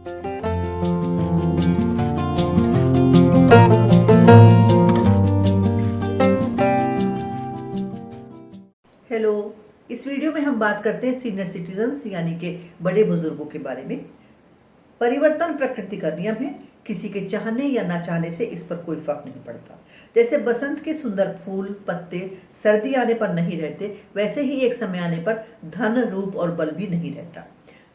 Hello. इस video में हम बात करते हैं सीनियर सिटीजन्स यानी कि बड़े बुजुर्गों के बारे में। परिवर्तन प्रकृति का नियम है। किसी के चाहने या ना चाहने से इस पर कोई फर्क नहीं पड़ता। जैसे बसंत के सुंदर फूल पत्ते सर्दी आने पर नहीं रहते, वैसे ही एक समय आने पर धन रूप और बल भी नहीं रहता।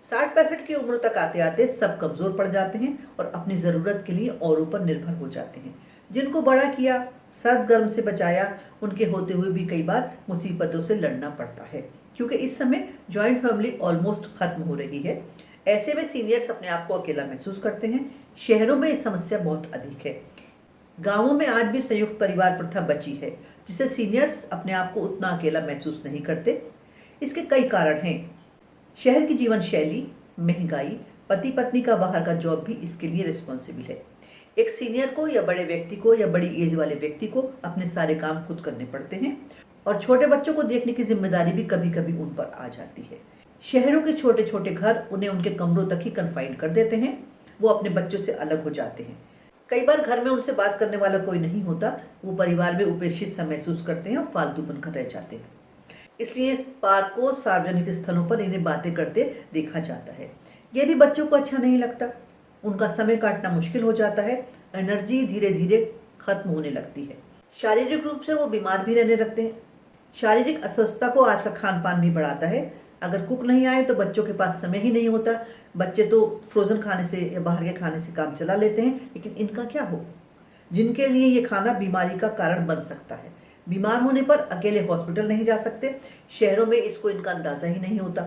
60-65 की उम्र तक आते आते सब कमजोर पड़ जाते हैं और अपनी जरूरत के लिए औरों पर निर्भर हो जाते हैं। जिनको बड़ा किया, सर्द गर्म से बचाया, उनके होते हुए भी कई बार मुसीबतों से लड़ना पड़ता है, क्योंकि इस समय जॉइंट फैमिली ऑलमोस्ट खत्म हो रही है। ऐसे में सीनियर्स अपने आप को अकेला महसूस करते हैं। शहरों में ये समस्या बहुत अधिक है। गांवों में आज भी संयुक्त परिवार प्रथा बची है, जिससे सीनियर्स अपने आप को उतना अकेला महसूस नहीं करते। इसके कई कारण हैं। शहर की जीवन शैली, महंगाई, पति पत्नी का बाहर का जॉब भी इसके लिए रिस्पॉन्सिबल है। एक सीनियर को या बड़े व्यक्ति को या बड़ी एज वाले व्यक्ति को अपने सारे काम खुद करने पड़ते हैं और छोटे बच्चों को देखने की जिम्मेदारी भी कभी कभी उन पर आ जाती है। शहरों के छोटे छोटे घर उन्हें उनके कमरों तक ही कन्फाइंड कर देते हैं। वो अपने बच्चों से अलग हो जाते हैं। कई बार घर में उनसे बात करने वाला कोई नहीं होता। वो परिवार में उपेक्षित सा महसूस करते हैं और फालतू बनकर रह जाते हैं। इसलिए पार्कों, सार्वजनिक स्थलों पर इन्हें बातें करते देखा जाता है। ये भी बच्चों को अच्छा नहीं लगता। उनका समय काटना मुश्किल हो जाता है। एनर्जी धीरे धीरे खत्म होने लगती है। शारीरिक रूप से वो बीमार भी रहने लगते हैं। शारीरिक अस्वस्थता को आज का खान पान भी बढ़ाता है। अगर कुक नहीं आए तो बच्चों के पास समय ही नहीं होता। बच्चे तो फ्रोजन खाने से या बाहर के खाने से काम चला लेते हैं, लेकिन इनका क्या हो, जिनके लिए ये खाना बीमारी का कारण बन सकता है। बीमार होने पर अकेले हॉस्पिटल नहीं जा सकते। शहरों में इसको इनका अंदाजा ही नहीं होता।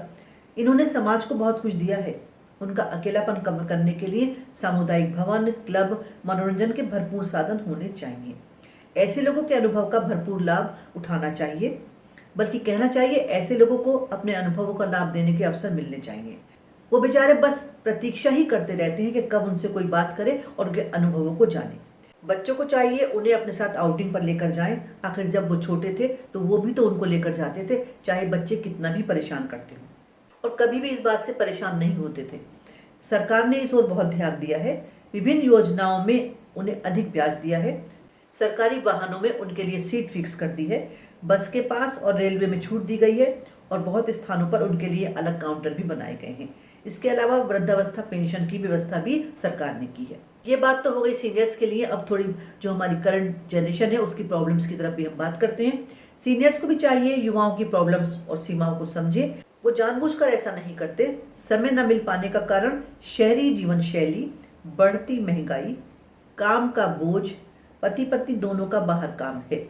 इन्होंने समाज को बहुत कुछ दिया है। उनका अकेलापन कम करने के लिए सामुदायिक भवन, क्लब, मनोरंजन के भरपूर साधन होने चाहिए। ऐसे लोगों के अनुभव का भरपूर लाभ उठाना चाहिए, बल्कि कहना चाहिए ऐसे लोगों को अपने अनुभवों का लाभ देने के अवसर मिलने चाहिए। वो बेचारे बस प्रतीक्षा ही करते रहते हैं कि कब उनसे कोई बात करे और उनके अनुभवों को जाने। बच्चों को चाहिए उन्हें अपने साथ आउटिंग पर लेकर जाएं। आखिर जब वो छोटे थे तो वो भी तो उनको लेकर जाते थे, चाहे बच्चे कितना भी परेशान करते हों, और कभी भी इस बात से परेशान नहीं होते थे। सरकार ने इस ओर बहुत ध्यान दिया है। विभिन्न योजनाओं में उन्हें अधिक ब्याज दिया है। सरकारी वाहनों में उनके लिए सीट फिक्स कर दी है। बस के पास और रेलवे में छूट दी गई है और बहुत स्थानों पर उनके लिए अलग काउंटर भी बनाए गए हैं। इसके अलावा वृद्धावस्था पेंशन की व्यवस्था भी सरकार ने की है। ये बात तो हो गई सीनियर्स के लिए। अब थोड़ी जो हमारी करंट जनरेशन है उसकी प्रॉब्लम्स की तरफ भी हम बात करते हैं। सीनियर्स को भी चाहिए युवाओं की प्रॉब्लम्स और सीमाओं को समझे। वो जानबूझकर ऐसा नहीं करते। समय न मिल पाने का कारण शहरी जीवन शैली, बढ़ती महंगाई, काम का बोझ, पति पत्नी दोनों का बाहर काम है।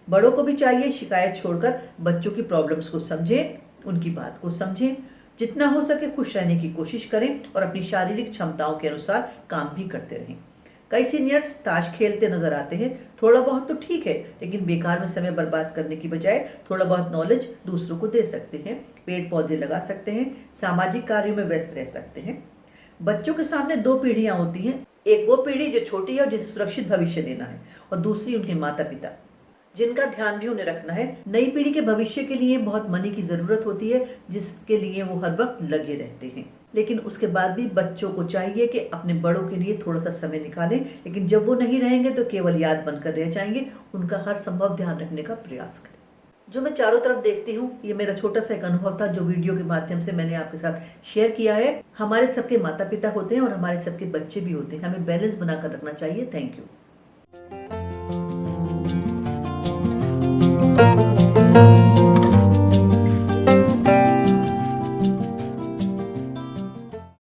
बड़ों को भी चाहिए शिकायत छोड़कर बच्चों की प्रॉब्लम्स को समझें, उनकी बात को समझें। जितना हो सके खुश रहने की कोशिश करें और अपनी शारीरिक क्षमताओं के अनुसार काम भी करते रहें। कई सीनियर्स ताश खेलते नजर आते हैं। थोड़ा बहुत तो ठीक है, लेकिन बेकार में समय बर्बाद करने की बजाय थोड़ा बहुत नॉलेज दूसरों को दे सकते हैं, पेड़ पौधे लगा सकते हैं, सामाजिक कार्यों में व्यस्त रह सकते हैं। बच्चों के सामने दो पीढ़ियां होती हैं। एक वो पीढ़ी जो छोटी है और जिसे सुरक्षित भविष्य देना है, और दूसरी उनके माता पिता, जिनका ध्यान भी उन्हें रखना है। नई पीढ़ी के भविष्य के लिए बहुत मनी की जरूरत होती है, जिसके लिए वो हर वक्त लगे रहते हैं। लेकिन उसके बाद भी बच्चों को चाहिए कि अपने बड़ों के लिए थोड़ा सा समय निकालें, लेकिन जब वो नहीं रहेंगे तो केवल याद बनकर रह जाएंगे। उनका हर संभव ध्यान रखने का प्रयास करें। जो मैं चारों तरफ देखती हूँ, ये मेरा छोटा सा एक अनुभव था जो वीडियो के माध्यम से मैंने आपके साथ शेयर किया है। हमारे सबके माता पिता होते हैं और हमारे सबके बच्चे भी होते हैं। हमें बैलेंस बनाकर रखना चाहिए। Thank you.